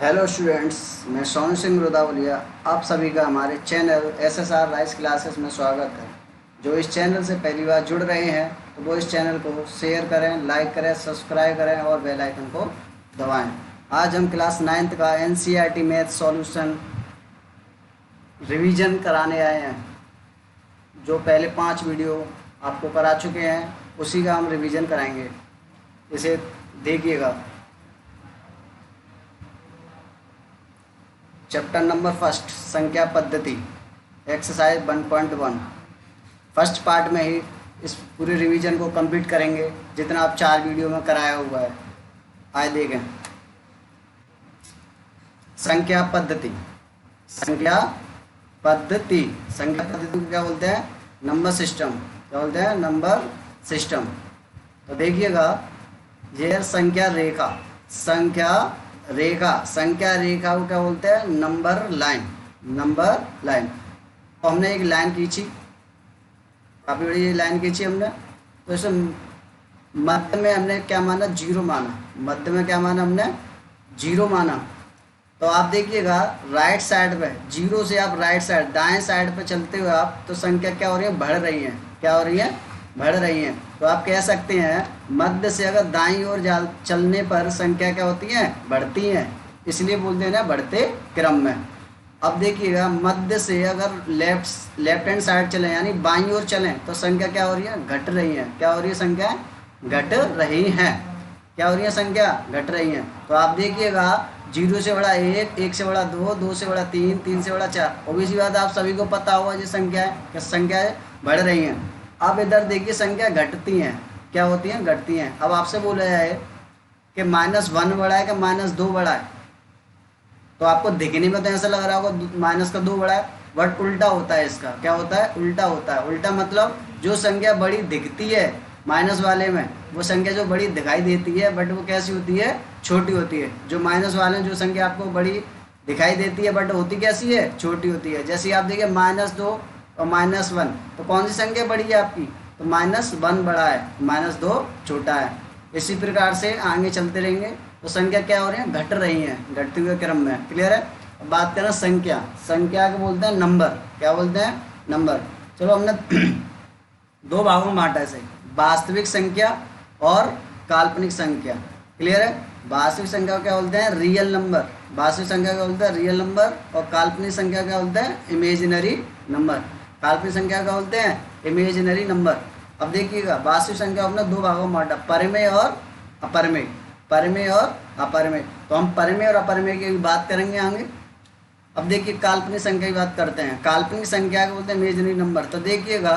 Hello students, मैं सोनू सिंह रुदावलिया आप सभी का हमारे चैनल एसएसआर राइस क्लासेस में स्वागत है। जो इस चैनल से पहली बार जुड़ रहे हैं तो वो इस चैनल को शेयर करें, लाइक करें, सब्सक्राइब करें और बेल आइकन को दबाएं। आज हम क्लास 9th का एनसीईआरटी मैथ सॉल्यूशन रिवीजन कराने आए हैं। जो पहले 5 वीडियो आपको करा चुके हैं उसी का हम रिवीजन कराएंगे। इसे देखिएगा। चैप्टर नंबर फर्स्ट, संख्या पद्धति, एक्सरसाइज 1.1। फर्स्ट पार्ट में ही इस पूरे रिवीजन को कंप्लीट करेंगे जितना आप 4 वीडियो में कराया हुआ है। आए देखें। संख्या पद्धति। संख्या पद्धति संख्या पद्धति को क्या बोलते हैं? Number system. क्या बोलते हैं? Number system. तो देखिएगा, ये है संख्या रेखा। संख्या रेखा को क्या बोलते हैं? Number line. Number line. तो हमने एक लाइन खींची, काफ़ी बड़ी लाइन खींची हमने। तो इसे मध्य में हमने क्या माना? 0 माना। मध्य में क्या माना हमने? 0 माना। तो आप देखिएगा राइट साइड पे 0 से आप राइट साइड दाएं साइड पे चलते हुए आप तो संख्या क्या हो रही है? बढ़ रही है। क्या हो रही है? बढ़ रही है। तो आप कह सकते हैं मध्य से अगर दाईं ओर चलने पर संख्या क्या होती है? बढ़ती हैं। इसलिए बोलते हैं ना बढ़ते क्रम में। अब देखिएगा मध्य से अगर लेफ्ट हैंड साइड चलें यानी बाईं ओर चलें तो संख्या क्या हो रही है? घट रही है। क्या हो रही है? संख्या घट रही हैं। क्या हो रही है? संख्या घट रही है। तो आप देखिएगा 0 से बड़ा 1, 1 से बड़ा 2, 2 से बड़ा 3, 3 से बड़ा 4। ऑब्वियसली बात आप सभी को पता होगा ये संख्या है कि संख्याएं बढ़ रही हैं। अब इधर देखिए संख्या घटती हैं। क्या होती हैं? घटती हैं। अब आपसे बोला जाए कि -1 बड़ा है कि -2 बड़ा है, तो आपको दिखने में तो ऐसा लग रहा होगा -2 बड़ा है, बट उल्टा होता है इसका। क्या होता है? उल्टा होता है। उल्टा मतलब जो संख्या बड़ी दिखती है माइनस वाले में, वो संख्या जो बड़ी दिखाई देती है बट वो कैसी होती है? छोटी होती है। जो माइनस वाले में जो संख्या आपको बड़ी दिखाई देती है बट होती कैसी है? छोटी होती है। जैसे आप देखिए -2 और -1, तो कौन सी संख्या बड़ी है आपकी? तो -1 बड़ा है, -2 छोटा है। इसी प्रकार से आगे चलते रहेंगे तो संख्या क्या हो रही है? घट रही है, घटते हुए क्रम में। क्लियर है? अब बात करें संख्या। संख्या को बोलते हैं नंबर। क्या बोलते हैं? नंबर। चलो हमने 2 भागों में बांटा इसे, वास्तविक संख्या और काल्पनिक संख्या। क्लियर है? वास्तविक संख्या को क्या बोलते हैं? Real number. वास्तविक संख्या क्या बोलते हैं? Real number. और काल्पनिक संख्या क्या बोलते हैं? Imaginary number. काल्पनिक संख्या क्या बोलते हैं? Imaginary number. अब देखिएगा वास्तविक संख्या अपने 2 भागों में बांटा, परिमेय और अपरिमेय। परिमेय और अपरिमेय। तो हम परिमेय और अपरिमेय की बात करेंगे आगे। अब देखिए काल्पनिक संख्या की बात करते हैं। काल्पनिक संख्या को बोलते हैं इमेजिनरी नंबर। तो देखिएगा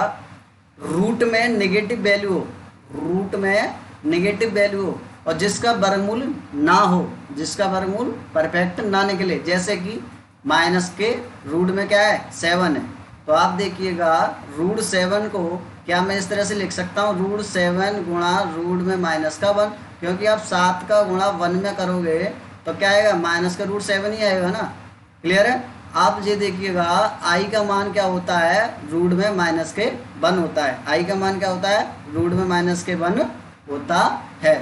रूट में नेगेटिव वैल्यू हो, रूट में नेगेटिव वैल्यू हो और जिसका वर्गमूल ना हो, जिसका वर्गमूल परफेक्ट ना निकले। जैसे कि माइनस के रूट में क्या है? 7 है। तो आप देखिएगा √7 को क्या मैं इस तरह से लिख सकता हूँ? √7 गुणा रूट में -1, क्योंकि आप 7 का गुणा 1 में करोगे तो क्या आएगा? माइनस का √7 ही आएगा ना। क्लियर है? आप ये देखिएगा आई का मान क्या होता है? रूट में -1 होता है। आई का मान क्या होता है? रूट में -1 होता है।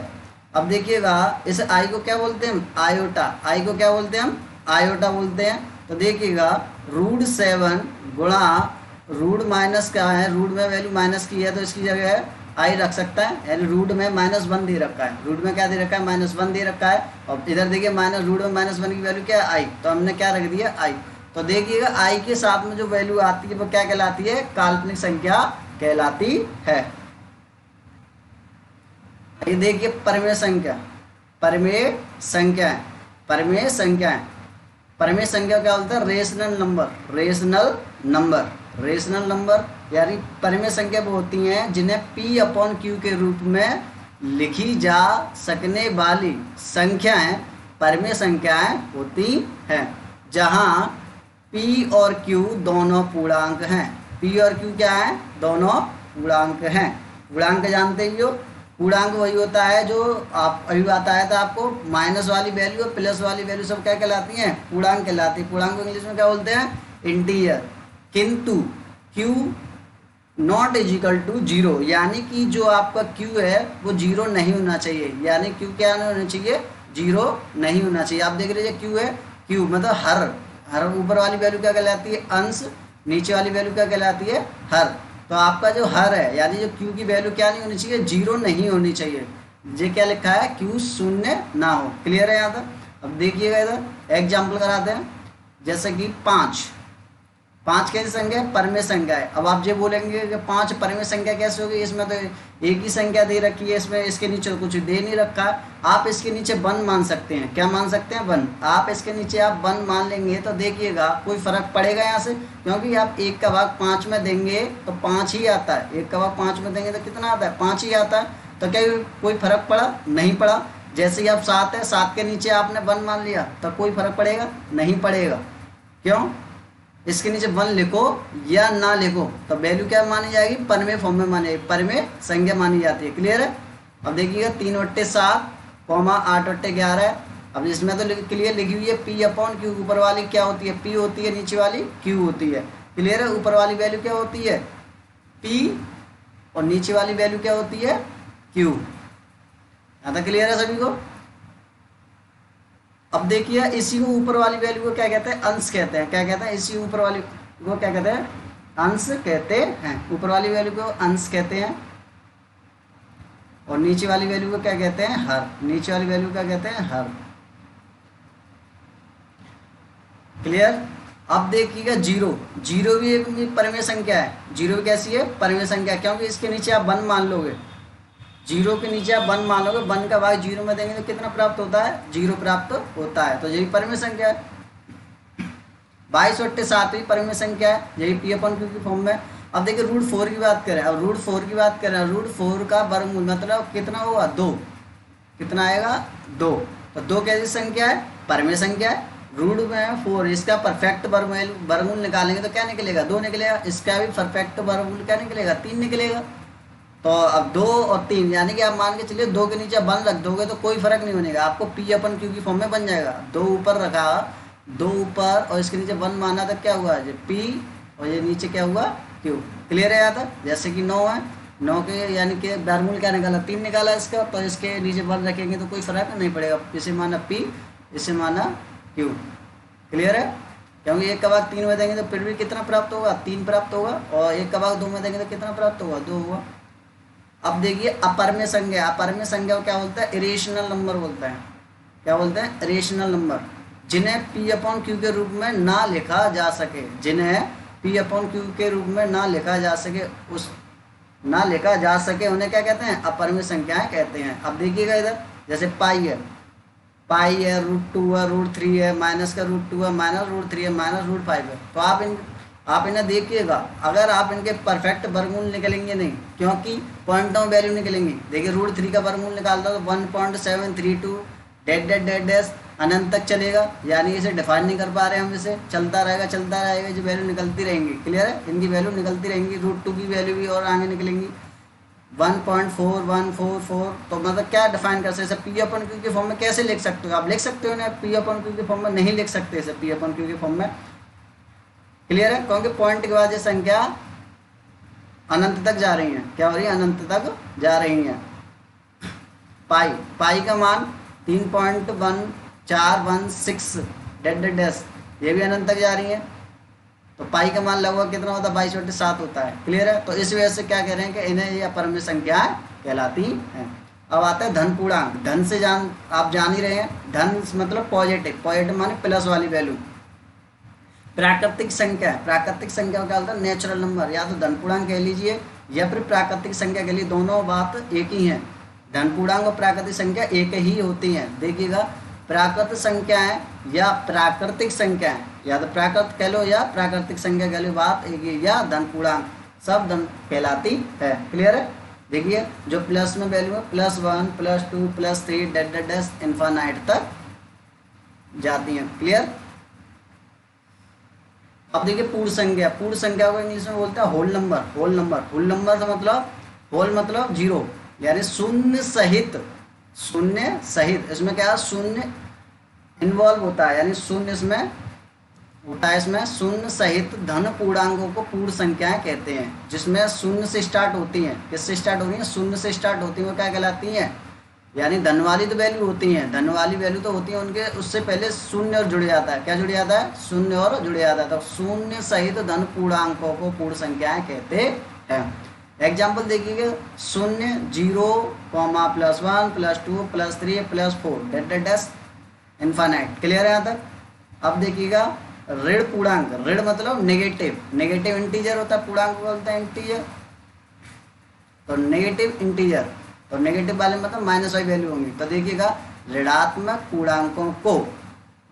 अब देखिएगा इस आई को क्या बोलते हैं? आयोटा। आई को क्या बोलते हैं हम? आयोटा बोलते हैं। तो देखिएगा √7 गुणा रूट माइनस क्या है? रूट में वैल्यू माइनस की है तो इसकी जगह है आई रख सकता है, यानी रूट में -1 दे रखा है। रूट में क्या दे रखा है? -1 दे रखा है। और इधर देखिए रूट में -1 की वैल्यू क्या है? आई। तो हमने क्या रख दिया? आई। तो देखिएगा आई के साथ में जो वैल्यू आती है वो क्या कहलाती है? काल्पनिक संख्या कहलाती है। ये देखिए परिमेय संख्या। परिमेय संख्या है। परिमेय संख्या है। परिमेय संख्या क्या बोलते हैं? Rational number. Rational number. Rational number यानी परिमेय संख्या वो होती हैं जिन्हें P/Q के रूप में लिखी जा सकने वाली संख्याएं परिमेय संख्याएं होती हैं, जहां P और Q दोनों पूर्णांक हैं। P और Q क्या है? दोनों पूर्णांक हैं। पूर्णांक जानते ही हो, पूर्णांक वही होता है जो आप अभी बताया था आपको, माइनस वाली वैल्यू और प्लस वाली वैल्यू सब क्या कहलाती हैं? पूर्णांक कहलाती है। पूर्णांक को इंग्लिश में क्या बोलते हैं? इंटीजर। किंतु Q नॉट इजिकल टू 0, यानी कि जो आपका Q है वो 0 नहीं होना चाहिए। यानी Q क्या नहीं होना चाहिए? जीरो नहीं होना चाहिए। आप देख लीजिए क्यू है, क्यू मतलब हर, हर ऊपर वाली वैल्यू क्या कहलाती है, अंश, नीचे वाली वैल्यू क्या कहलाती है, हर। तो आपका जो हर है यानी जो क्यू की वैल्यू क्या नहीं होनी चाहिए, जीरो नहीं होनी चाहिए। ये क्या लिखा है, क्यू शून्य ना हो। क्लियर है यहाँ तक। अब देखिएगा इधर एग्जाम्पल कराते हैं, जैसे कि पाँच, पाँच कैसी संख्या है, परमेय संख्या है। अब आप ये बोलेंगे कि पाँच परमेय संख्या कैसे होगी, इसमें तो एक ही संख्या दे रखी है, इसमें इसके नीचे तो कुछ दे नहीं रखा है। आप इसके नीचे वन मान सकते हैं, क्या मान सकते हैं, वन। आप इसके नीचे आप वन मान लेंगे तो देखिएगा कोई फर्क पड़ेगा यहाँ से, क्योंकि आप एक का भाग पाँच में देंगे तो पाँच ही आता है, एक का भाग पाँच में देंगे तो कितना आता है, पाँच ही आता है। तो क्या कोई फर्क पड़ा, नहीं पड़ा। जैसे ही आप सात है, सात के नीचे आपने वन मान लिया तो कोई फर्क पड़ेगा, नहीं पड़ेगा। क्यों, इसके नीचे वन लिखो या ना लिखो तो वैल्यू क्या मानी जाएगी, परमेय फॉर्म में मानी जाएगी, परमेय संख्या मानी जाती है। क्लियर है। अब देखिएगा 3/7 कॉमा 8/11। अब इसमें तो क्लियर लिखी हुई है पी अपॉन क्यू, ऊपर वाली क्या होती है, पी होती है, नीचे वाली क्यू होती है। क्लियर है। ऊपर वाली वैल्यू क्या होती है, पी, और नीचे वाली वैल्यू क्या होती है, क्यू। यहाँ तक क्लियर है सभी को। अब देखिए इसी को ऊपर वाली वैल्यू को क्या कहते हैं, अंश कहते हैं। क्या कहते हैं, इसी ऊपर वाली को क्या कहते हैं, अंश कहते हैं। ऊपर वाली वैल्यू को अंश कहते हैं और नीचे वाली वैल्यू को क्या कहते हैं, हर। नीचे वाली वैल्यू क्या कहते हैं, हर। क्लियर। अब देखिएगा जीरो, जीरो भी एक परमेय संख्या है। जीरो भी कैसी है, परमेय संख्या, क्योंकि इसके नीचे आप वन मान लोगे, जीरो के नीचे आप वन मान लोगे, वन का भाग जीरो में देंगे तो कितना प्राप्त होता है, जीरो प्राप्त होता है। तो यही परमेय संख्या है। 22/7 भी परमेय संख्या है, यही पी अपन क्यू की फॉर्म में। अब देखिए रूट 4 की बात करें, अब रूट 4 की बात करें, रूट 4 का वर्गमूल मतलब कितना होगा, 2। कितना आएगा, 2। तो 2 कैसी संख्या है, परमेय संख्या है। रूट में है 4, इसका परफेक्ट वर्गमूल निकालेंगे तो क्या निकलेगा, 2 निकलेगा। इसका भी परफेक्ट वर्गमूल क्या निकलेगा, 3 निकलेगा। तो अब 2 और 3 यानी कि आप मान के चलिए 2 के नीचे वन रख दोगे तो कोई फर्क नहीं होनेगा, आपको पी अपन क्यू की फॉर्म में बन जाएगा। 2 ऊपर रखा, 2 ऊपर और इसके नीचे वन माना तो क्या हुआ, ये पी और ये नीचे क्या हुआ, क्यू। क्लियर है यहाँ तक। जैसे कि 9 है, 9 के यानी कि वर्गमूल क्या निकाला, 3 निकाला इसका, तो इसके नीचे वन रखेंगे तो कोई फर्क नहीं पड़ेगा। इसे माना पी, इसे माना क्यू। क्लियर है। क्योंकि एक का भाग 3 में देंगे तो फिर भी कितना प्राप्त होगा, 3 प्राप्त होगा, और एक का भाग 2 में देंगे तो कितना प्राप्त होगा, 2 होगा। अब देखिए अपरमेय संख्या, अपरमेय संख्या को क्या बोलता है, इरेशनल नंबर बोलता है। क्या बोलते हैं, इरेशनल नंबर, जिन्हें पी अपॉन क्यू के रूप में ना लिखा जा सके, जिन्हें पी अपॉन क्यू के रूप में ना लिखा जा सके, उस ना लिखा जा सके उन्हें क्या कहते हैं, अपरमेय संख्याएं कहते हैं। अब देखिएगा इधर जैसे पाई है, पाई है, √2 है, √3 है, माइनस का √2 है, माइनस √3 है, माइनस √5 है। तो आप इन्हें देखिएगा, अगर आप इनके परफेक्ट वर्गमूल निकलेंगे नहीं, क्योंकि पॉइंटों वैल्यू निकलेंगी। देखिए √3 का वर्गमूल निकालता तो 1.732 डेट डेट डेट डैश अनंत तक चलेगा, यानी इसे डिफाइन नहीं कर पा रहे हम, इसे चलता रहेगा, जो वैल्यू निकलती रहेंगी। क्लियर है, इनकी वैल्यू निकलती रहेंगी, √2 की वैल्यू भी और आगे निकलेंगी 1.4144। तो मतलब क्या डिफाइन कर सकते, पी अपन क्यू के फॉर्म में कैसे लिख सकते हो, आप लिख सकते हो ना, पी अपन क्यू के फॉर्म में नहीं लिख सकते इसे पी अपन क्यू के फॉर्म में। क्लियर है, क्योंकि पॉइंट के बाद ये संख्या अनंत तक जा रही है, क्या हो रही है, अनंत तक जा रही है। पाई, पाई का मान 3.1416 डेट डेट डैश, ये भी अनंत तक जा रही है। तो पाई का मान लगभग कितना होता है, 22/7 होता है। क्लियर है। तो इस वजह से क्या कह रहे हैं कि इन्हें ये अपरमेय संख्याएं कहलाती हैं। अब आता है धन पूर्णांक। धन से आप जान ही रहे हैं, धन मतलब पॉजिटिव, पॉजिटिव माने प्लस वाली वैल्यू। प्राकृतिक संख्या, प्राकृतिक संख्या क्या होता है, नेचुरल नंबर, या तो धन पूर्णांक कह लीजिए या फिर प्राकृतिक संख्या कह लीजिए, दोनों बात एक ही है। धन पूर्णांक और प्राकृतिक संख्या एक ही होती हैं। देखिएगा प्राकृतिक संख्याएं या प्राकृतिक संख्याएं, या तो प्राकृत कह लो या प्राकृतिक संख्या कह लो, बात एक ही, या धन पूर्णांक सब धन कहलाती है। क्लियर है। देखिए जो प्लस में वैल्यू है +1 +2 +3 डेट डेट डैश इन्फिनिट तक जाती हैं। क्लियर। अब देखिए पूर्ण संख्या, पूर्ण संख्या को इंग्लिश में बोलते हैं whole number. Whole number, whole number का मतलब, होल मतलब जीरो, यानी शून्य सहित, शून्य सहित, इसमें क्या शून्य इन्वॉल्व होता है, यानी शून्य इसमें होता है, इसमें शून्य सहित धन पूर्णांकों को पूर्ण संख्याएं कहते हैं। जिसमें शून्य से स्टार्ट होती हैं, किससे स्टार्ट हो रही हैं, शून्य से स्टार्ट होती हैं, वो क्या कहलाती हैं, यानी धन वाली तो वैल्यू होती हैं, धन वाली वैल्यू तो होती है उनके, उससे पहले शून्य और जुड़ जाता है। क्या जुड़ जाता है? शून्य और जुड़ जाता है। तो शून्य सहित धन पूर्णांकों को पूर्ण संख्याएं कहते हैं। एग्जाम्पल देखिएगा, शून्य, 0, +1 +2 +3 +4 डैश इन्फानाइट। क्लियर है यहाँ तक? अब देखिएगा ऋण पूर्णांक, ऋण मतलब नेगेटिव, नेगेटिव इंटीजर होता है, पूर्णांक बोलते हैं इंटीजर। तो नेगेटिव इंटीजर, और नेगेटिव वाले मतलब माइनस वाली वैल्यू होंगी। तो देखिएगा ऋणात्मक पूर्णांकों को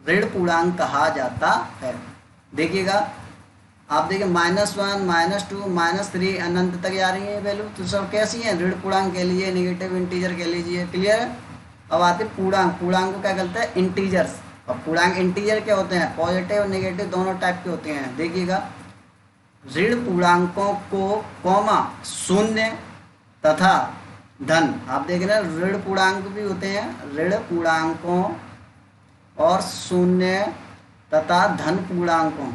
ऋण पूर्णांक कहा जाता है। देखिएगा आप देखिए -1 -2 -3 अनंत तक जा रही है वैल्यू, तो सब कैसी हैं? ऋण पूर्णांक कह लीजिए, नेगेटिव इंटीजर कह लीजिए। क्लियर है? अब आते पूर्णांक, पूर्णांक को क्या कहते हैं? इंटीजर्स। और पूर्णांक इंटीजर क्या होते हैं? पॉजिटिव और नेगेटिव दोनों टाइप के होते हैं। देखिएगा ऋण पूर्णांकों को कॉमा शून्य तथा धन, आप देख रहे हैं ऋण पूर्णांक भी होते हैं, ऋण पूर्णांकों और शून्य तथा धन पूर्णांकों,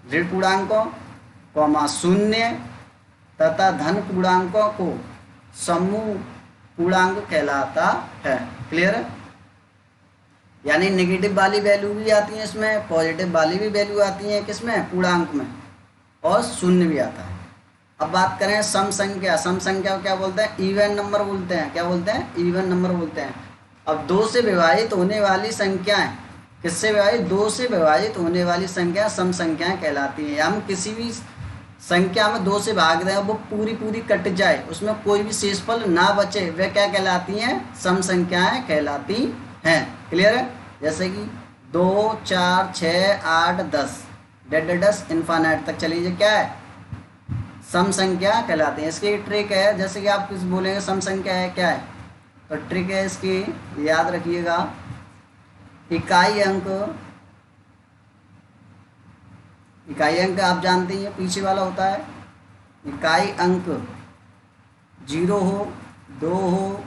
ऋण पूर्णांकों कॉमा शून्य तथा धन पूर्णांकों को समूह पूर्णांक कहलाता है। क्लियर है? यानी नेगेटिव वाली वैल्यू भी आती है इसमें, पॉजिटिव वाली भी वैल्यू आती है किसमें? पूर्णांक में, और शून्य भी आता है। अब बात करें सम संख्या, सम संख्या को क्या बोलते हैं? इवन नंबर बोलते हैं। क्या बोलते हैं? इवन नंबर बोलते हैं। अब 2 से विभाजित होने वाली संख्याएं, किससे विभाजित? 2 से विभाजित होने वाली संख्या सम संख्याएं कहलाती हैं। हम किसी भी संख्या में 2 से भाग दें, वो पूरी पूरी कट जाए, उसमें कोई भी शेषफल ना बचे, वे क्या कहलाती हैं? सम संख्याएं कहलाती हैं। क्लियर है? जैसे कि 2 4 6 8 10 डैश इन्फानाइट तक चलिए, क्या है? सम संख्या कहलाती है। इसकी ट्रिक है, जैसे कि आप कुछ बोलेंगे सम संख्या है क्या है, तो ट्रिक है इसकी, याद रखिएगा। इकाई अंक, इकाई अंक आप जानते हैं पीछे वाला होता है। इकाई अंक 0 हो, 2 हो,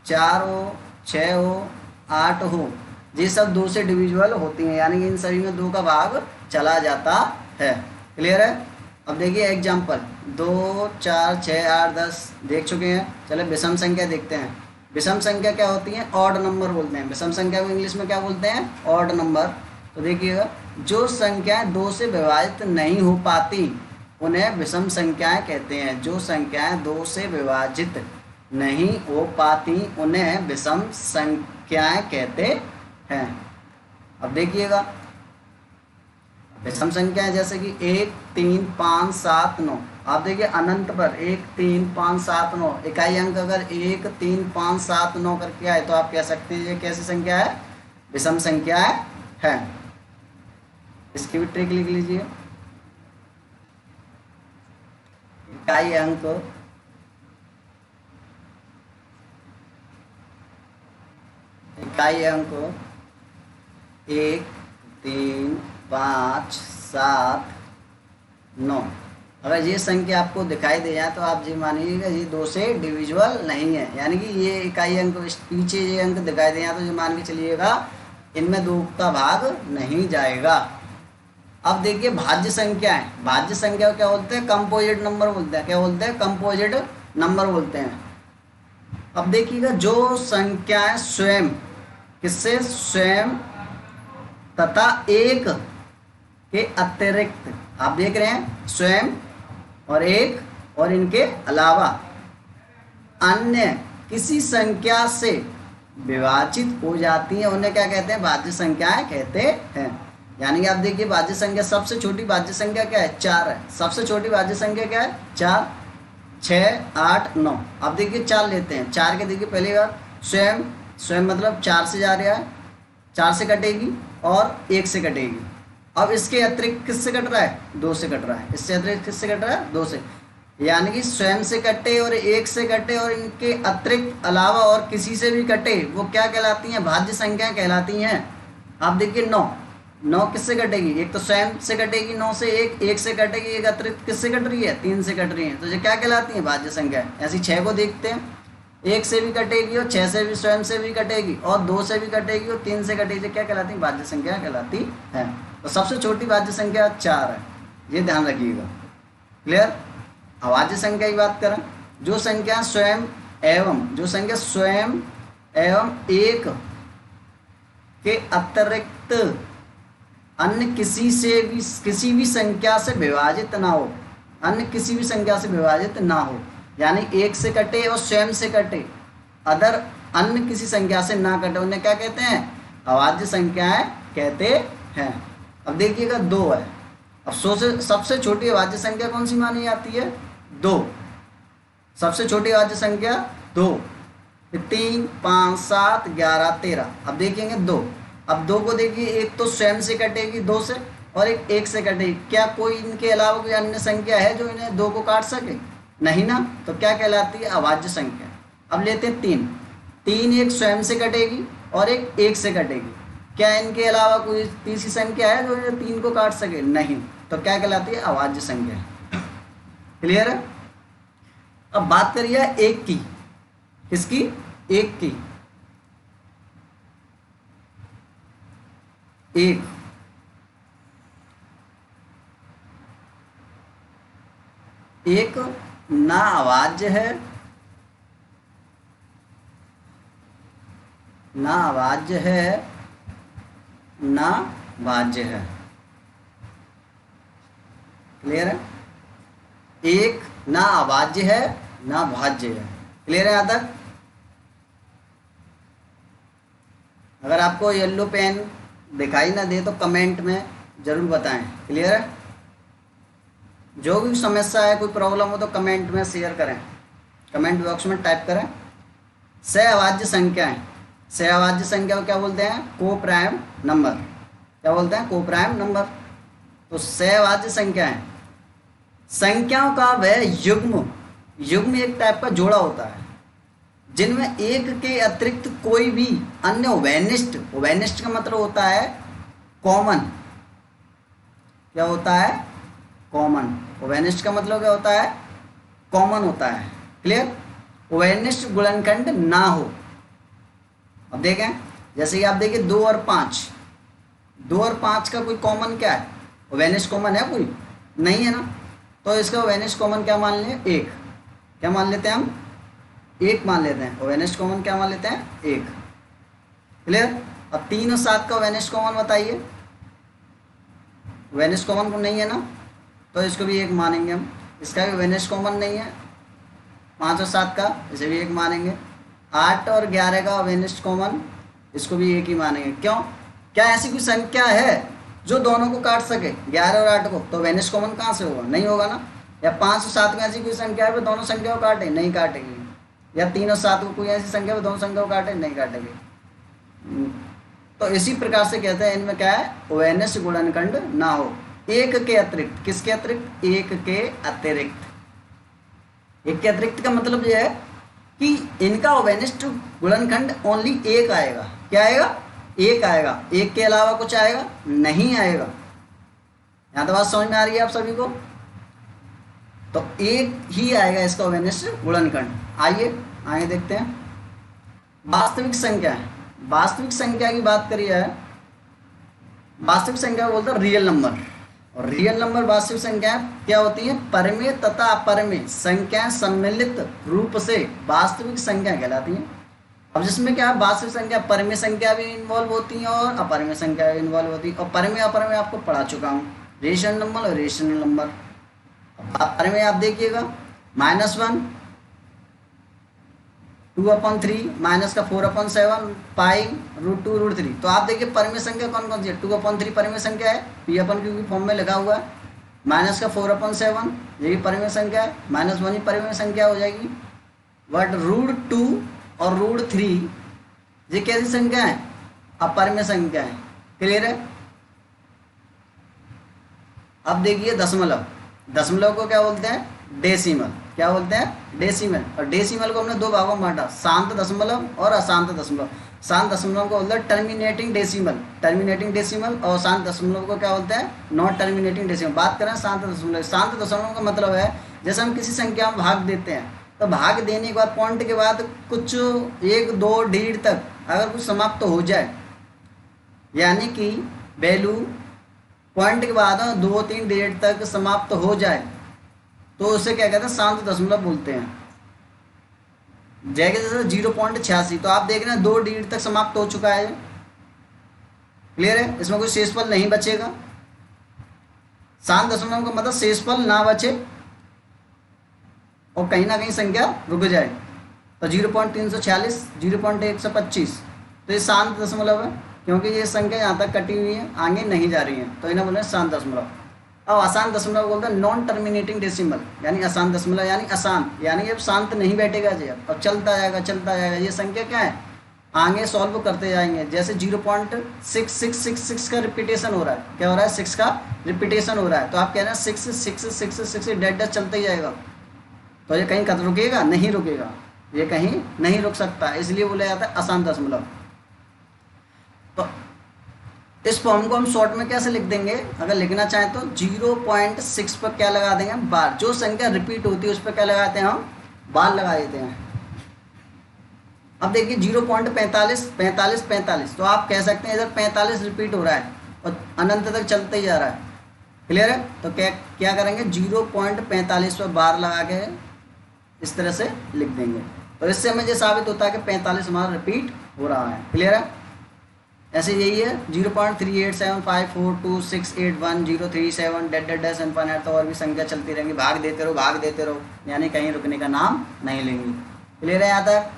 4 हो, 6 हो, 8 हो, ये सब 2 से डिविजिबल होती हैं, यानी इन सभी में 2 का भाग चला जाता है। क्लियर है? अब देखिए एग्जाम्पल, 2 4 6 8 10 देख चुके हैं। चलो विषम संख्या देखते हैं। विषम संख्या क्या होती है? ऑड नंबर बोलते हैं। विषम संख्या को इंग्लिश में क्या बोलते हैं? Odd number. तो देखिएगा जो संख्याएं 2 से विभाजित नहीं हो पाती उन्हें विषम संख्याएं कहते हैं। जो संख्याएं 2 से विभाजित नहीं हो पाती उन्हें विषम संख्याएं कहते हैं। अब देखिएगा विषम संख्या जैसे कि 1 3 5 7 9, आप देखिए अनंत पर 1 3 5 7 9, इकाई अंक अगर 1 3 5 7 9 करके आए तो आप कह सकते हैं ये कैसी संख्या है? विषम संख्या है। इसकी भी ट्रिक लिख लीजिए। इकाई अंक 1 3 5 7 9, अगर ये संख्या आपको दिखाई दे जाए तो आप ये मानिएगा ये 2 से डिविजिबल नहीं है, यानी कि ये इकाई अंक पीछे ये अंक दिखाई दे जाए तो ये मान के चलिएगा इनमें 2 का भाग नहीं जाएगा। अब देखिए भाज्य संख्या है। भाज्य संख्या क्या बोलते हैं? कंपोजिट नंबर बोलते हैं। क्या बोलते हैं? कंपोजिट नंबर बोलते हैं। अब देखिएगा जो संख्याएं स्वयं, किससे? स्वयं तथा एक के अतिरिक्त, आप देख रहे हैं स्वयं और एक और इनके अलावा अन्य किसी संख्या से विभाजित हो जाती हैं उन्हें क्या कहते हैं? भाज्य संख्याएं कहते हैं। यानी कि आप देखिए भाज्य संख्या, सबसे छोटी भाज्य संख्या क्या है? 4 है। सबसे छोटी भाज्य संख्या क्या है? 4 6 8 9। आप देखिए 4 लेते हैं। 4 के देखिए पहली बार स्वयं, स्वयं मतलब 4 से जा रहा है, 4 से कटेगी और 1 से कटेगी। अब इसके अतिरिक्त किससे कट रहा है? 2 से कट रहा है। इससे अतिरिक्त किससे कट रहा है? 2 से। यानी कि स्वयं से कटे और 1 से कटे और इनके अतिरिक्त अलावा और किसी से भी कटे, वो क्या कहलाती हैं? भाज्य संख्या कहलाती हैं। आप देखिए 9 किससे कटेगी? एक तो स्वयं से कटेगी 9 से, 1 से कटेगी, एक अतिरिक्त किससे कट रही है? 3 से कट रही है। तो ये क्या कहलाती है? भाज्य संख्या। ऐसी 6 को देखते हैं, 1 से भी कटेगी और 6 से भी, स्वयं से भी कटेगी और 2 से भी कटेगी और 3 से कटेगी। क्या कहलाती है? भाज्य संख्या कहलाती है। तो सबसे छोटी भाज्य संख्या 4 है, ये ध्यान रखिएगा। क्लियर? भाज्य संख्या की बात करें, जो संख्या स्वयं एवं, जो संख्या स्वयं एवं एक के अतिरिक्त अन्य किसी भी संख्या से विभाजित ना हो, अन्य किसी भी संख्या से विभाजित ना हो, यानी एक से कटे और स्वयं से कटे, अदर अन्य किसी संख्या से ना कटे, उन्हें क्या कहते हैं? अभाज्य संख्याएं कहते हैं। अब देखिएगा 2 है। अब सबसे छोटी अभाज्य संख्या कौन सी मानी जाती है? 2। सबसे छोटी अभाज्य संख्या 2। 3, 5, 7, 11, 13। अब देखेंगे 2। अब 2 को देखिए, एक तो स्वयं से कटेगी 2 से, और एक से कटेगी। क्या कोई इनके अलावा कोई अन्य संख्या है जो इन्हें 2 को काट सके? नहीं ना। तो क्या कहलाती है? अभाज्य संख्या। अब लेते हैं 3। 3 एक स्वयं से कटेगी और एक से कटेगी। क्या इनके अलावा कोई तीसरी संख्या है जो इन्हें 3 को काट सके? नहीं। तो क्या कहलाती है? अभाज्य संख्या। क्लियर है? अब बात करिए 1 की। किसकी? 1 की। 1 एक ना अभाज्य है, ना अभाज्य है, ना भाज्य है। क्लियर है? 1 ना अभाज्य है, ना भाज्य है। क्लियर है यहाँ तक? अगर आपको येलो पेन दिखाई ना दे तो कमेंट में ज़रूर बताएं। क्लियर है? जो भी समस्या है, कोई प्रॉब्लम हो तो कमेंट में शेयर करें, कमेंट बॉक्स में टाइप करें। सहअभाज्य संख्याएं। सहअभाज्य संख्या को क्या बोलते हैं? को प्राइम नंबर। क्या बोलते हैं? को प्राइम नंबर। तो सहअभाज्य संख्याएं, संख्याओं का वह युग्म, युग्म एक टाइप का जोड़ा होता है जिनमें एक के अतिरिक्त कोई भी अन्य उभयनिष्ठ, उभयनिष्ठ का मतलब होता है कॉमन। क्या होता है? कॉमन। उभयनिष्ठ का मतलब क्या होता है? कॉमन होता है। क्लियर? उभयनिष्ठ गुणनखंड ना हो। अब देखें, जैसे कि आप देखिए 2 और 5, 2 और 5 का कोई कॉमन क्या है? उभयनिष्ठ कॉमन है कोई? नहीं है ना। तो इसका उभयनिष्ठ कॉमन क्या मान लें? 1। क्या मान लेते हैं हम? 1 मान लेते हैं। उभयनिष्ठ कॉमन क्या मान लेते हैं? 1। क्लियर? अब 3 और 7 का उभयनिष्ठ कॉमन बताइए। उभयनिष्ठ कॉमन को नहीं है ना, तो इसको भी 1 मानेंगे हम। इसका भी उभयनिष्ठ कॉमन नहीं है। 5 और 7 का, इसे भी 1 मानेंगे। 8 और 11 का उभयनिष्ठ कॉमन, इसको भी 1 ही मानेंगे। क्यों? क्या ऐसी कोई संख्या है जो दोनों को काट सके, 11 और 8 को? तो उभयनिष्ठ कॉमन कहाँ से होगा? नहीं होगा ना। या 5 और 7 में ऐसी कोई संख्या है वो दोनों संख्या को काटे? नहीं काटेगी। या 3 और 7 को कोई ऐसी संख्या वो दोनों संख्या को काटे? नहीं काटेगी। तो इसी प्रकार से कहते हैं इनमें क्या है? उभयनिष्ठ गुणनखंड ना हो। एक के अतिरिक्त। किसके अतिरिक्त? एक के अतिरिक्त। एक के अतिरिक्त का मतलब यह है कि इनका उभयनिष्ठ गुणनखंड ओनली 1 आएगा। क्या आएगा? 1 आएगा। 1 के अलावा कुछ आएगा? नहीं आएगा। यहाँ तो बात समझ में आ रही है आप सभी को? तो 1 ही आएगा इसका उभयनिष्ठ गुणनखंड। आइए देखते हैं वास्तविक संख्या है। वास्तविक संख्या की बात करिए, वास्तविक संख्या बोलते हैं रियल नंबर। और रियल नंबर वास्तविक संख्या क्या होती है? परमेय तथा अपरमेय संख्याएं सम्मिलित रूप से वास्तविक संख्या कहलाती हैं। अब जिसमें क्या है? वास्तविक संख्या, परमेय संख्या भी इन्वॉल्व होती हैं और अपरमेय संख्या भी इन्वॉल्व होती है। और परमेय अपरमेय आपको पढ़ा चुका हूँ, रेशनल नंबर और रेशनल नंबर। परमेय आप देखिएगा -1, 2/3, माइनस का 4/7, पाई √2√3। तो आप देखिए परमेय संख्या कौन कौन सी है? 2/3 परमेय संख्या है, P/Q की फॉर्म में लगा हुआ है। माइनस का 4/7 ये भी परमेय संख्या है। -1 ही परमेय संख्या हो जाएगी। बट √2 और √3 ये कैसी संख्या है? अपरमेय संख्या है। क्लियर है? अब देखिए दशमलव। दशमलव को क्या बोलते हैं? डेसिमल। क्या बोलते हैं? डेसिमल। और डेसिमल को हमने 2 भागों में बांटा, शांत दशमलव और अशांत दशमलव। शांत दशमलव को बोलते हैं टर्मिनेटिंग डेसिमल, टर्मिनेटिंग डेसिमल। और शांत दशमलव को क्या बोलते हैं? Not terminating decimal. बात करें शांत दशमलव। शांत दशमलव का मतलब है जैसे हम किसी संख्या में भाग देते हैं, तो भाग देने के बाद पॉइंट के बाद कुछ 1, 2, 1.5 तक अगर कुछ समाप्त हो जाए, यानी कि वैल्यू पॉइंट के बाद 2, 3, 1.5 तक समाप्त हो जाए, तो उसे क्या कहते हैं? शांत दशमलव बोलते हैं। जय के जैसे 0.86, तो आप देख रहे हैं 2 डिजिट तक समाप्त हो चुका है। क्लियर है, इसमें कोई शेषफल नहीं बचेगा। शांत दशमलव का मतलब शेषफल ना बचे और कहीं ना कहीं संख्या रुक जाए। तो 0.346, 0.125, तो ये शांत दशमलव है, क्योंकि ये संख्या यहाँ तक कटी हुई है, आगे नहीं जा रही है, तो इन्हें बोले शांत दशमलव। अब अशांत दशमलव बोलते हैं नॉन टर्मिनेटिंग डेसिमल, यानी अशांत दशमलव, यानी अशांत, यानी अब शांत नहीं बैठेगा जी, अब चलता जाएगा चलता जाएगा। ये संख्या क्या है, आगे सॉल्व करते जाएंगे। जैसे 0.6666 का रिपीटेशन हो रहा है, क्या हो रहा है, 6 का रिपीटेशन हो रहा है, तो आप कह रहे हैं 6 6 6 6 डेड डेड चलते ही जाएगा, तो ये कहीं कद रुकेगा नहीं, रुकेगा, ये कहीं नहीं रुक सकता, इसलिए बोला जाता है अशांत दशमलव। तो इस फॉर्म को हम शॉर्ट में कैसे लिख देंगे, अगर लिखना चाहें तो 0.6 पर क्या लगा देंगे, बार। जो संख्या रिपीट होती है उस पर क्या लगाते हैं हम, बार लगा देते हैं। अब देखिए 0.45 45 45, तो आप कह सकते हैं इधर 45 रिपीट हो रहा है और अनंत तक चलते ही जा रहा है। क्लियर है, तो क्या क्या करेंगे, 0.45 पर बार लगा के इस तरह से लिख देंगे, तो इससे हमें ये साबित होता है कि 45 हमारा रिपीट हो रहा है। क्लियर है, ऐसे यही है 0.387542681037 डेड डेड डैश इनफाइनाइट, तो और भी संख्या चलती रहेंगी, भाग देते रहो भाग देते रहो, यानी कहीं रुकने का नाम नहीं लेंगी। क्लियर है यहाँ तक।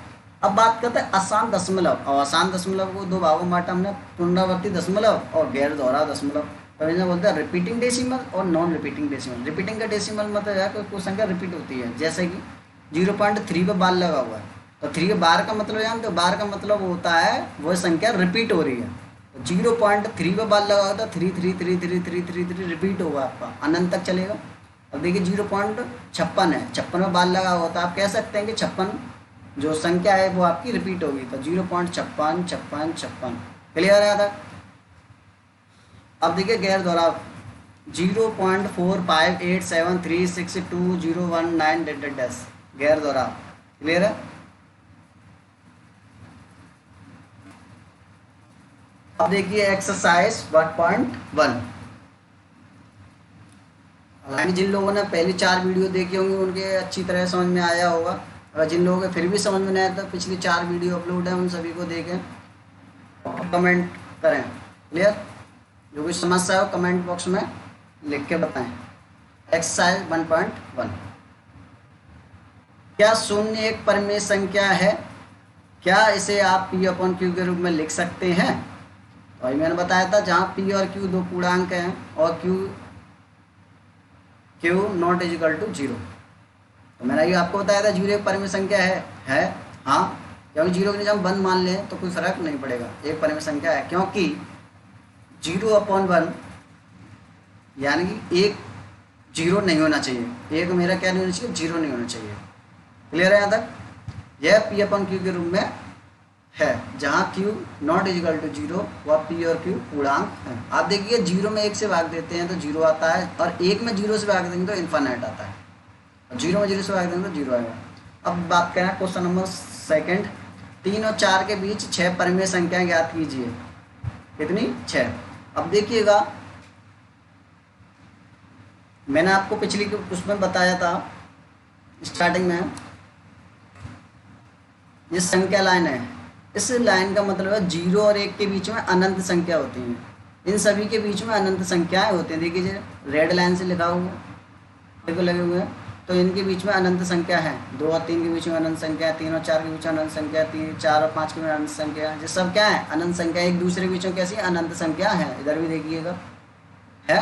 अब बात करते हैं अशांत दशमलव, और अशांत दशमलव को दो भागों में बांटा हमने, पुनरावर्ती दशमलव और गैर दोहरा दशमलव। तो इन्हें बोलते हैं रिपीटिंग डेसिमल और नॉन रिपीटिंग डेसिमल। रिपीटिंग का डेसिमल मतलब है कोई संख्या रिपीट होती है, जैसे कि 0.3 पर बार लगा हुआ है, तो 3 बार का मतलब जानते हो, बार का मतलब होता है वो संख्या रिपीट हो रही है। तो 0.3 पर बार लगा होता है, 3 3 3 3 3 3 3 रिपीट होगा आपका, अनंत तक चलेगा। अब देखिए 0.56 है, 56 में बार लगा हुआ, तो आप कह सकते हैं कि 56 जो संख्या है वो आपकी रिपीट होगी, तो 0.56 56 56। क्लियर है था। अब देखिए गैर दोहराव 0.458736201 डेड डेड डैश, गैर दोहराव। क्लियर है। अब देखिए एक्सरसाइज 1.1, हालांकि जिन लोगों ने पहली 4 वीडियो देखी होंगी उनके अच्छी तरह समझ में आया होगा, अगर जिन लोगों के फिर भी समझ में नहीं आया तो पिछली 4 वीडियो अपलोड है, उन सभी को देखें और कमेंट करें। क्लियर, जो भी समस्या हो कमेंट बॉक्स में लिख के बताएं। एक्सरसाइज 1.1, क्या शून्य एक परिमेय संख्या है, क्या इसे आप P/Q के रूप में लिख सकते हैं। और मैंने बताया था जहाँ P और Q दो पूर्णांक हैं और Q not is equal to 0, तो मैंने ये आपको बताया था 0 एक परिमेय संख्या है हाँ, क्योंकि 0 के नीचे हम 1 मान लें तो कोई फर्क नहीं पड़ेगा, एक परिमेय संख्या है, क्योंकि 0/1 यानी कि एक 0 नहीं होना चाहिए, एक मेरा क्या नहीं होना चाहिए, 0 नहीं होना चाहिए। क्लियर है यहाँ तक। यह P/Q के रूप में है, जहाँ Q not is equal to 0 वह P और Q पूर्णांक है। आप देखिए 0 में 1 से भाग देते हैं तो 0 आता है, और 1 में 0 से भाग देंगे तो इन्फानाइट आता है, और 0 में 0 से भाग देंगे तो 0 आएगा। अब बात करें क्वेश्चन नंबर 2, 3 और 4 के बीच 6 परिमेय संख्याएं ज्ञात कीजिए। कितनी, 6। अब देखिएगा मैंने आपको पिछली उसमें बताया था स्टार्टिंग में, ये संख्या लाइन है, इस लाइन का मतलब है 0 और 1 के बीच में अनंत संख्या होती है, इन सभी के बीच में अनंत संख्याएं होती हैं। देखिए रेड लाइन से लिखा हुआ देखो लगे हुए हैं, तो इनके बीच में अनंत संख्या है, 2 और 3 के बीच में अनंत संख्या है, 3 और 4 के बीच में अनंत संख्या है, 3 4 और 5 के बीच में अनंत संख्या है। ये सब क्या है, अनंत संख्या, एक दूसरे के बीच में कैसी अनंत संख्या है। इधर भी देखिएगा है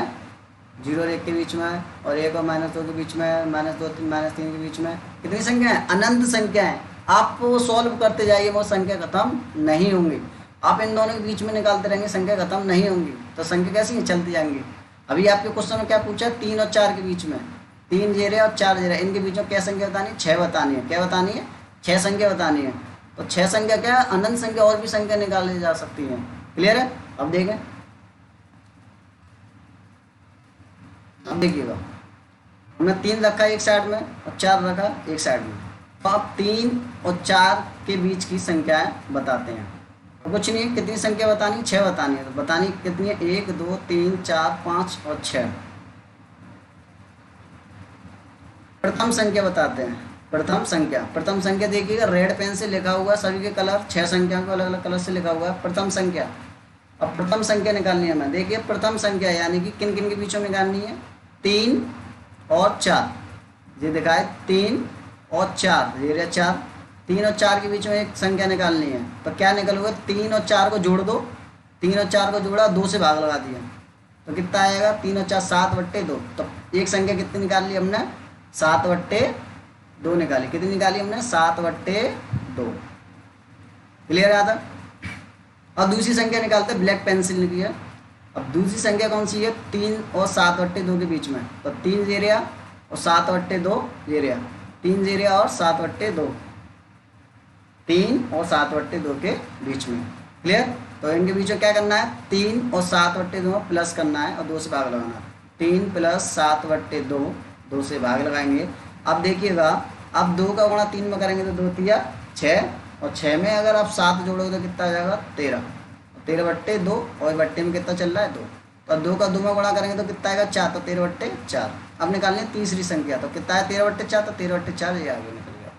0 और 1 के बीच में, और 1 और -2 के बीच में, -2 -3 के बीच में, कितनी संख्या है, अनंत संख्या है। आप वो सॉल्व करते जाइए, वो संख्या खत्म नहीं होंगी। आप इन दोनों के बीच में निकालते रहेंगे, संख्या खत्म नहीं होंगी, तो संख्या कैसी है, चलती जाएंगी। अभी आपके क्वेश्चन में क्या पूछा, 3 और 4 के बीच में, 3 जेरे और 4 जेरे, इनके बीच में क्या संख्या बतानी है, 6 बतानी है। क्या बतानी है, 6 संख्या बतानी है। तो 6 संख्या क्या है, अनंत संख्या, और भी संख्या निकाली जा सकती है। क्लियर है। अब देखें, अब देखिएगा हमने 3 रखा एक साइड में और 4 रखा एक साइड में, तो आप 3 और 4 के बीच की संख्याएं बताते हैं। तो कुछ नहीं है, कितनी संख्या बतानी है, 6 बतानी है। तो बतानी कितनी है, 1 2 3 4 5 और 6। प्रथम संख्या बताते हैं, प्रथम संख्या देखिएगा, रेड पेन से लिखा हुआ सभी के कलर, 6 संख्या को अलग अलग कलर से लिखा हुआ है प्रथम संख्या। अब प्रथम संख्या निकालनी है हमें। देखिए प्रथम संख्या यानी कि किन किन के बीचों में निकालनी है, 3 और 4। ये दिखा है 3 और 4, ये रहा 4। 3 और 4 के बीच में एक संख्या निकालनी है, तो क्या निकलोगे, 3 और 4 को जोड़ दो। 3 और 4 को जोड़ा, 2 से भाग लगा दिया, तो कितना आएगा, 3 और 4 7/2। तो एक संख्या कितनी निकाल ली हमने, 7/2 निकाली। कितनी निकाली हमने, 7/2। क्लियर है आता। अब दूसरी संख्या निकालते हैं, ब्लैक पेंसिल लिखी है। अब दूसरी संख्या कौन सी है, 3 और 7/2 के बीच में, तो 3 जेरिया और 7/2 जेरिया, 3 जेरिया और 7/2, 3 और 7/2 के बीच में। क्लियर। तो इनके बीच में क्या करना है, 3 और 7/2 प्लस करना है और 2 से भाग लगाना है। 3 + 7/2, 2 से भाग लगाएंगे। अब देखिएगा, अब 2 का गुणा 3 में करेंगे तो 2 तिया 6, और 6 में अगर आप 7 जोड़ोगे तो कितना आ जाएगा, 13। 13/2, और बट्टे में कितना चल रहा है, 2। तो 2 का 2 में गुणा करेंगे तो कितना आएगा, 4। तो 13/4। अब निकालनी है तीसरी संख्या, तो कितना है, 13/4। तो 13/4 ये आगे निकल गया।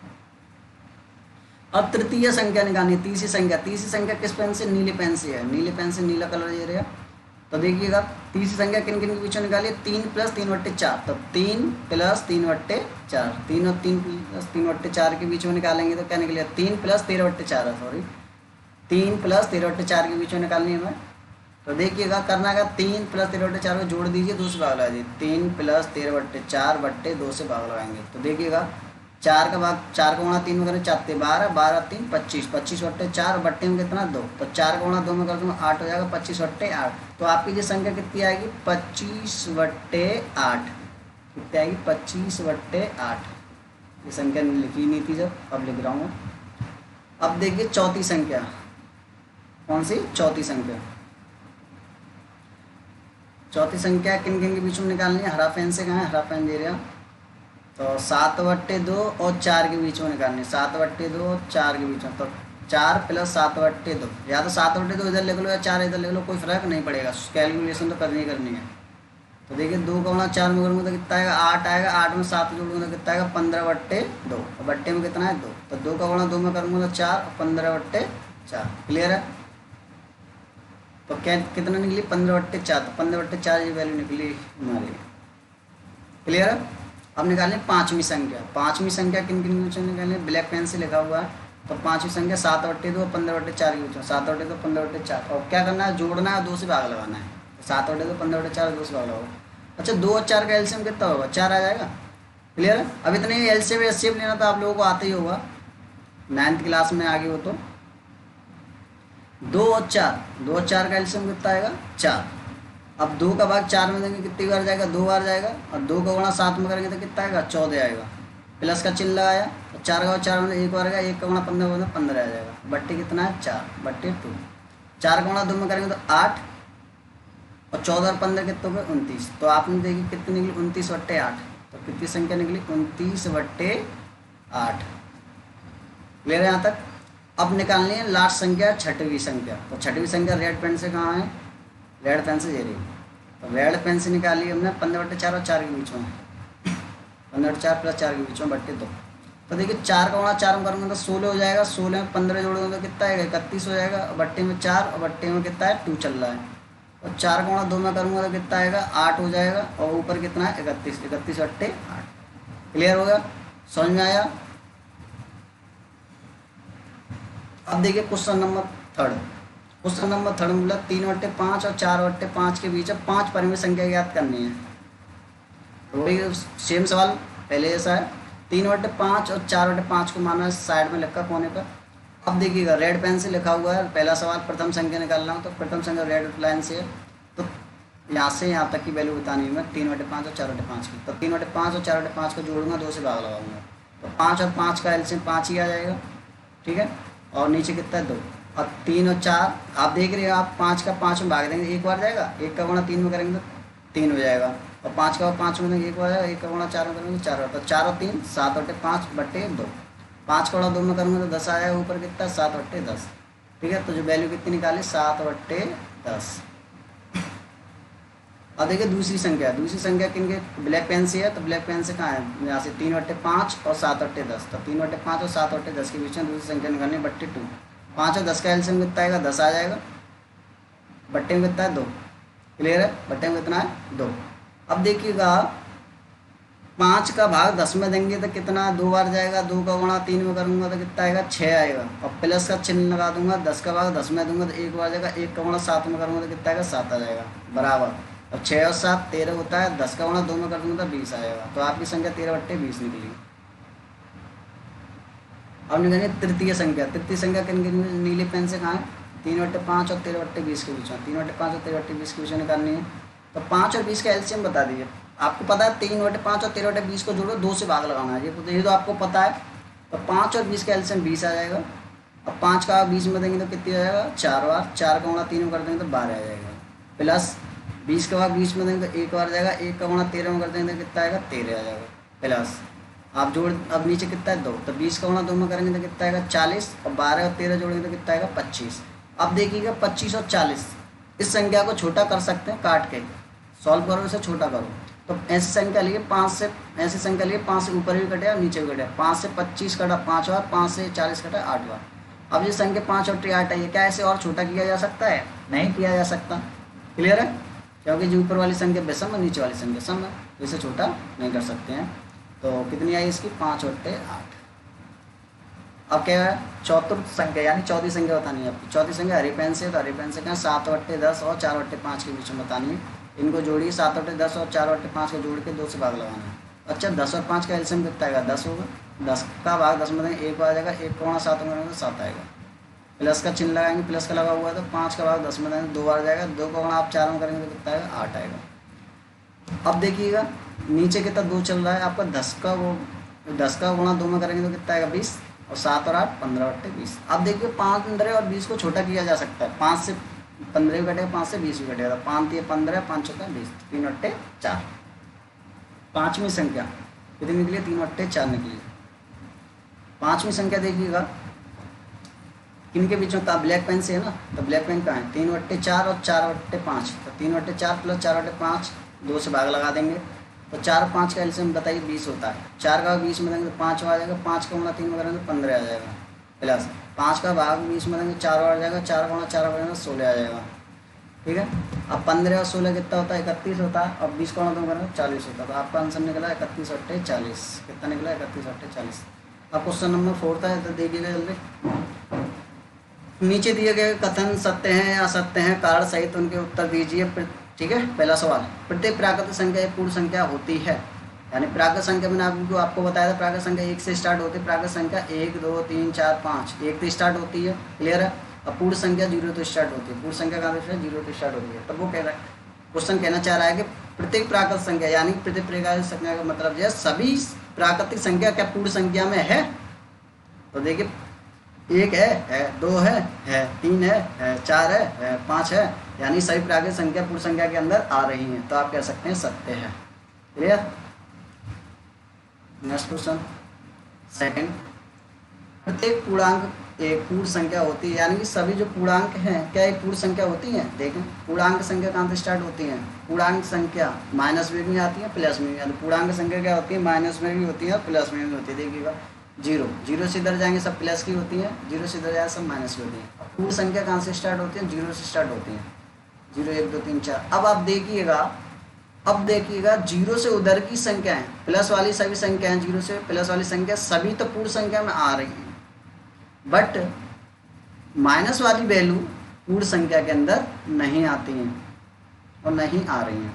अब तृतीय संख्या निकालनी है, तीसरी संख्या। तीसरी संख्या किस पेन से, नीले पेन से है। नीले पेन से नीला कलर ये रहेगा। तो देखिएगा तीसरी संख्या किन किन के बीच में निकालिए, 3 + 3/4। तो 3 + 3/4, 3 और 3 + 3/4 के बीच में निकालेंगे तो क्या निकलेगा, 3 + 13/4 है, सॉरी 3 + 13/4 के बीच में निकालनी है हमें। तो देखिएगा करना है, 3 + 13/4 को जोड़ दीजिए, 2 से भाग लगा दीजिए। 3 + 13/4/2 से भाग लगाएंगे तो देखिएगा 4 का भाग, 4 का गुणा 3 में करें, 4 × 12, 12 × 3 25, 25/4, बट्टे में कितना, 2। तो 4 का गुणा 2 में कर दूँगा, 8 हो जाएगा, 25/8। तो आपकी ये संख्या कितनी आएगी, 25/8। कितनी आएगी, 25/8। ये संख्या लिखी नहीं थी जब, अब लिख रहा हूँ। अब देखिए चौथी संख्या, कौन सी, चौथी संख्या। चौथी संख्या किन किन के बीच में निकालनी है, हरा पेन से, कहाँ है हरा पेन दे रहा। तो 7/2 और 4 के बीच में निकालनी है, 7/2 और 4 के बीच में। तो 4 + 7/2, या तो 7/2 इधर लिख लो या 4 इधर लिख लो, कोई फर्क नहीं पड़ेगा, कैलकुलेशन तो करनी है। तो देखिए 2 का गुणा 4 में करूँगा तो कितना आएगा, 8 आएगा। 8 में 7 जोड़ूंगा तो कितना आएगा, 15/2, और बट्टे में कितना है, 2। तो 2 का गुणा 2 में करूँगा तो 4, और 15/4। क्लियर है। तो क्या कितना निकली, 15/4। तो 15/4 ये वैल्यू निकली हमारी। क्लियर है। अब निकालें पाँचवीं संख्या। पाँचवीं संख्या किन किन बीच में निकालें, ब्लैक पेन से लिखा हुआ है। तो पाँचवीं संख्या 7/2 और 15/4 के बीच में, 7/2 15/4। और क्या करना है, जोड़ना है, 2 से भाग लगाना है। 7/2 15/4, 2 से भाग लगाओ। अच्छा 2 और 4 का एलसीएम कितना होगा, 4 आ जाएगा। क्लियर है। अब इतने एलसीएम एचसीएफ लेना तो आप लोगों को आते ही होगा, 9th क्लास में आगे हो तो। 2 और 4 का एलसीएम कितना आएगा, 4। अब 2 का भाग 4 में देंगे कितनी बार जाएगा, 2 बार जाएगा। और 2 का गुणा 7 में करेंगे तो कितना आएगा, 14 आएगा। प्लस का चिन्ह लगाया, तो 4 का 4 में 1 बार गया, 1 का गुणा 15 में 15 आ जाएगा। बट्टे कितना है, 4/2। 4 का गुणा 2 में करेंगे तो 8, और 14 और 15 कितने हो गए, 29। तो आपने देखी कितनी निकली, 29/8। तो कितनी संख्या निकली, 29/8। क्लियर है यहाँ तक। अब निकालनी है लास्ट संख्या, छठवीं संख्या। तो छठवीं संख्या रेड पेन से कहाँ है, रेड पेन से ये रही। तो रेड पेन से निकाली हमने 15/4 और 4 के बीच में, 15/4 + 4 के बीच में /2। तो देखिए 4 का गुणा 4 में करूँगा तो 16 हो जाएगा। 16 में 15 जोड़ूंगा तो कितना आएगा, 31 हो जाएगा। और बट्टे में 4, और बट्टे में कितना है, 2 चल रहा है। और 4 का गुणा 2 में करूँगा तो कितना आएगा, 8 हो जाएगा। और ऊपर कितना है, 31, 31/8। क्लियर होगा, समझ में आया। अब देखिए क्वेश्चन नंबर 3। क्वेश्चन नंबर 3 बोला 3/5 और 4/5 के बीच 5 परिमेय संख्या ज्ञात करनी है। तो वही सेम सवाल पहले जैसा है। 3/5 और 4/5 को माना साइड में लिखा कोने पर। अब देखिएगा रेड पेन से लिखा हुआ है, पहला सवाल प्रथम संख्या निकालना हो तो प्रथम संख्या रेड लाइन से है। तो यहाँ से यहाँ तक की वैल्यू बतानी है मैं, 3/5 और 4/5 की। तो 3/5 और 4/5 को जोड़ूंगा, 2 से भाग लगाऊंगा। तो 5 और 5 का एलसीएम 5 ही आ जाएगा। ठीक है। और नीचे कितना है, 2। और 3 और 4 आप देख रहे हो, आप 5 का 5 में भाग देंगे, 1 बार जाएगा। 1 का गुणा 3 में करेंगे तो 3 हो जाएगा। और 5 का 5 में देंगे 1 बार जाएगा। 1 का गुणा 4 में करेंगे 4 बार। तो 4 और 3 7/5/2। 5 का गुणा 2 में करूँगा तो 10 आ जाएगा। ऊपर कितना, 7/10। ठीक है। तो जो वैल्यू कितनी निकाली, 7/10। अब देखिए दूसरी संख्या किनके ब्लैक पेन से है, तो ब्लैक पेन से कहाँ है, यहाँ से 3/5 और 7/10, तो 3/5 और 7/10 के बीच में दूसरी संख्या निकालनी, 2 5 और 10 का एलसीएम कितना आएगा, 10 आ जाएगा। बट्टे में कितना है, 2। क्लियर है, बट्टे में कितना है, 2। अब देखिएगा 5 का भाग 10 में देंगे तो कितना 2 बार जाएगा, 2 का गुणा 3 में करूँगा तो कितना आएगा, 6 आएगा। और प्लस का चिन्ह लगा दूंगा, 10 का भाग 10 में दूंगा तो 1 बार जाएगा, 1 का गुणा 7 में करूँगा तो कितना आएगा, 7 आ जाएगा, बराबर। अब 6 और 7 13 होता है, 10 का गुणा 2 में कर दूंगा तो 20 आएगा। तो आपकी संख्या 13/20 निकली। अब निकालिए तृतीय संख्या किन नीले पेन से कहाँ है, 3/5 और 13/20 के बीच में, 3/5 और 13/20 के बीच में निकालनी है। तो 5 और 20 का एलसीएम बता दीजिए। आपको पता है 3/5 और 13/20 को जोड़ो, 2 से भाग लगाना है, ये तो आपको पता है। तो 5 और 20 का एलसीएम 20 आ जाएगा। अब 5 का 20 में देंगे तो कितनी आ जाएगा, 4 बार, 4 का गुणा 3 में कर देंगे तो 12 आ जाएगा। प्लस 20 का भाग 20 में देंगे तो 1 बार जाएगा, 1 का गुणा 13 में कर देंगे तो कितना आएगा, 13 आ जाएगा। प्लस आप जोड़, अब नीचे कितना है, 2, तो 20 का गुणा 2 में करेंगे तो कितना आएगा, 40, और 12 और 13 जोड़ेंगे तो कितना आएगा, 25। अब देखिएगा 25 और 40, इस संख्या को छोटा कर सकते हैं, काट के सॉल्व करो, इसे छोटा करो। तो ऐसी संख्या लिए 5 से, ऐसी संख्या लिए 5 से ऊपर भी कटे और नीचे भी कटे। 5 से 25 कटा 5 बार, 5 से 40 कटा 8 बार। अब ये संख्या 5 और 8 है, ये क्या ऐसे और छोटा किया जा सकता है, नहीं किया जा सकता। क्लियर है, क्योंकि जो ऊपर वाली संख्या विषम है, नीचे वाली संख्या सम है, तो इसे छोटा नहीं कर सकते हैं। तो कितनी आई इसकी, 5 और 8। अब क्या है, चौथी संख्या यानी चौथी संख्या बतानी है आपकी। चौथी संख्या हरी पेन से, तो हरी पेन से क्या 7/10 और 4/5 के बीच में बतानी है। इनको जोड़िए, 7/10 और 4/5 को जोड़ के 2 से भाग लगाना है। अच्छा 10 और 5 का एलसीएम कितना आएगा, 10 होगा। 10 का भाग 10 में देंगे 1 बार जाएगा, 1 का गुणा 7 में करेंगे तो 7 आएगा। प्लस का चिन्ह लगाएंगे, प्लस का लगा हुआ है तो 5 का भाग 10 में देंगे 2 बार जाएगा, 2 का गुणा आप 4 में करेंगे तो कितना आएगा, 8 आएगा। अब देखिएगा नीचे कितना 2 चल रहा है आपका, 10 का गुणा 2 में करेंगे तो कितना आएगा, 20, और 7 और 8 15/20। अब देखिए 15 और 20 को छोटा किया जा सकता है। 5 से 15 भी कटेगा, 5 से 20 भी कटेगा, 5 3 15, 5 4 20, 3/4। पाँचवीं संख्या कितनी निकली, 3/4 निकली। पाँचवीं संख्या देखिएगा किनके बीच में, का ब्लैक पेन से है ना, तो ब्लैक पेन कहाँ है, 3/4 और 4/5। तो 3/4 प्लस 4/5, 2 से भाग लगा देंगे तो 4 और 5 का एलसीएम बताइए 20 होता है। 4 का 20 में देंगे तो 5 आ जाएगा, 5 का गुणा 3 में करेंगे तो 15 आ जाएगा। प्लस 5 का भाग 20 में देंगे 4 आ जाएगा, 4 गुणा 4 करेंगे 16 आ जाएगा। ठीक है, अब 15 और 16 कितना होता है, 31 होता है। अब 20 का गुणा 2 करेंगे 40 होता है। तो आपका आंसर निकला 31/40। कितना निकला, 31/40। अब क्वेश्चन नंबर 4 था, तो देखिएगा जल्दी। नीचे दिए गए कथन सत्य हैं या असत्य हैं, कारण सहित उनके उत्तर दीजिए। ठीक है, पहला सवाल, प्रत्येक प्राकृतिक संख्या एक पूर्ण संख्या होती है। यानी प्राकृतिक संख्या मैंने आपको बताया था, प्राकृतिक संख्या 1 से स्टार्ट होती है। प्राकृतिक संख्या 1 2 3 4 5 1 से स्टार्ट होती है। क्लियर है। अब पूर्ण संख्या 0 से स्टार्ट होती है। पूर्ण संख्या कहाँ से, 0 से स्टार्ट होती है। तब वो कह रहा है, क्वेश्चन कहना चाह रहा है कि प्रत्येक प्राकृतिक संख्या, यानी प्रत्येक प्राकृतिक संख्या का मतलब है सभी प्राकृतिक संख्या क्या पूर्ण संख्या में है। तो देखिए 1 है, 2 है, 3 है, 4 है, 5 है, यानी सभी प्राकृतिक संख्या पूर्ण संख्या के अंदर आ रही हैं। तो आप कह सकते हैं सत्य है। क्लियर। नेक्स्ट क्वेश्चन सेकंड, प्रत्येक पूर्णांक एक पूर्ण संख्या होती है। यानी कि सभी जो पूर्णांक हैं क्या एक पूर्ण संख्या होती हैं। देखें पूर्णांक संख्या कहाँ से स्टार्ट होती है, पूर्णांक संख्या माइनस में भी आती है, प्लस में भी आती है। पूर्णांक संख्या क्या होती है, माइनस में भी होती है, प्लस में भी होती है। देखिएगा 0 से इधर जाएंगे सब प्लस की होती हैं, 0 से इधर जाए सब माइनस की होती है। पूर्ण संख्या कहाँ से स्टार्ट होती है, 0 से स्टार्ट होती है। 0 1 2 3 4। अब आप देखिएगा, 0 से उधर की संख्याएं प्लस वाली सभी संख्याएं, 0 से प्लस वाली संख्या सभी तो पूर्ण संख्या में आ रही हैं, बट माइनस वाली वैल्यू पूर्ण संख्या के अंदर नहीं आती हैं और नहीं आ रही हैं।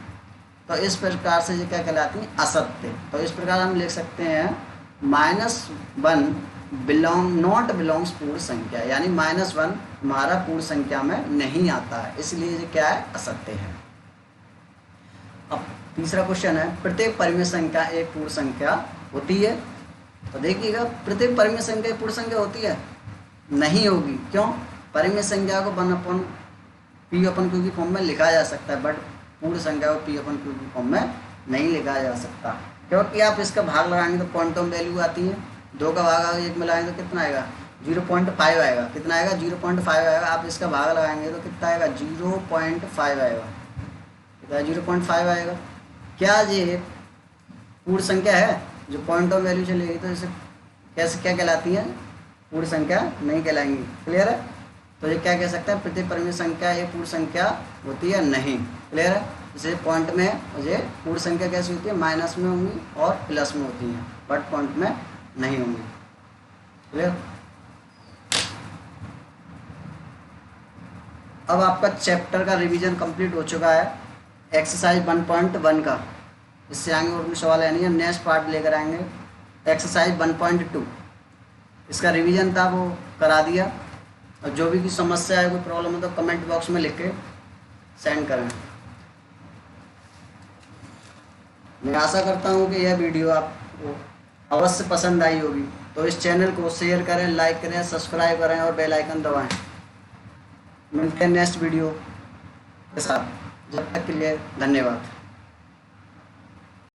तो इस प्रकार से ये क्या कहलाती हैं, असत्य। तो इस प्रकार हम लिख सकते हैं -1 नॉट बिलोंग्स पूर्ण संख्या, यानी -1 हमारा पूर्ण संख्या में नहीं आता है, इसलिए ये क्या है, असत्य है। अब तीसरा क्वेश्चन है, प्रत्येक परिमेय संख्या एक पूर्ण संख्या होती है। तो देखिएगा प्रत्येक परिमेय संख्या एक पूर्ण संख्या होती है, नहीं होगी। क्यों, परिमेय संख्या को 1/p/q की फॉर्म में लिखा जा सकता है, बट पूर्ण संख्या को p/q की फॉर्म में नहीं लिखा जा सकता, क्योंकि आप इसका भाग लगाएंगे तो क्वांटम वैल्यू आती है। 2 का भाग 1 में लगाएंगे तो कितना आएगा, 0.5 आएगा। कितना आएगा, 0.5 आएगा। आप इसका भाग लगाएंगे तो कितना आएगा, 0.5 आएगा। 0.5 आएगा। क्या ये पूर्ण संख्या है जो पॉइंट ऑफ वैल्यू चलेगी, तो इसे कैसे क्या कहलाती है, पूर्ण संख्या नहीं कहलाएंगी। क्लियर है? तो ये क्या कह सकते हैं, प्रति परिमेय संख्या ये पूर्ण संख्या होती है नहीं। क्लियर है? जैसे पॉइंट में ये पूर्ण संख्या कैसी होती है, माइनस में होंगी और प्लस में होती हैं, बट पॉइंट में नहीं होंगी। क्लियर? अब आपका चैप्टर का रिवीजन कंप्लीट हो चुका है, एक्सरसाइज 1.1 का। इससे आगे और कोई सवाल है नहीं, हम नेक्स्ट पार्ट लेकर आएंगे एक्सरसाइज 1.2। इसका रिवीजन था वो करा दिया, और जो भी कोई समस्या है, कोई प्रॉब्लम है तो कमेंट बॉक्स में लिख के सेंड करें। मैं आशा करता हूँ कि यह वीडियो आपको अवश्य पसंद आई होगी, तो इस चैनल को शेयर करें, लाइक करें, सब्सक्राइब करें और बेल आइकन दबाएं। मिलते हैं नेक्स्ट वीडियो के साथ, जब तक के लिए धन्यवाद।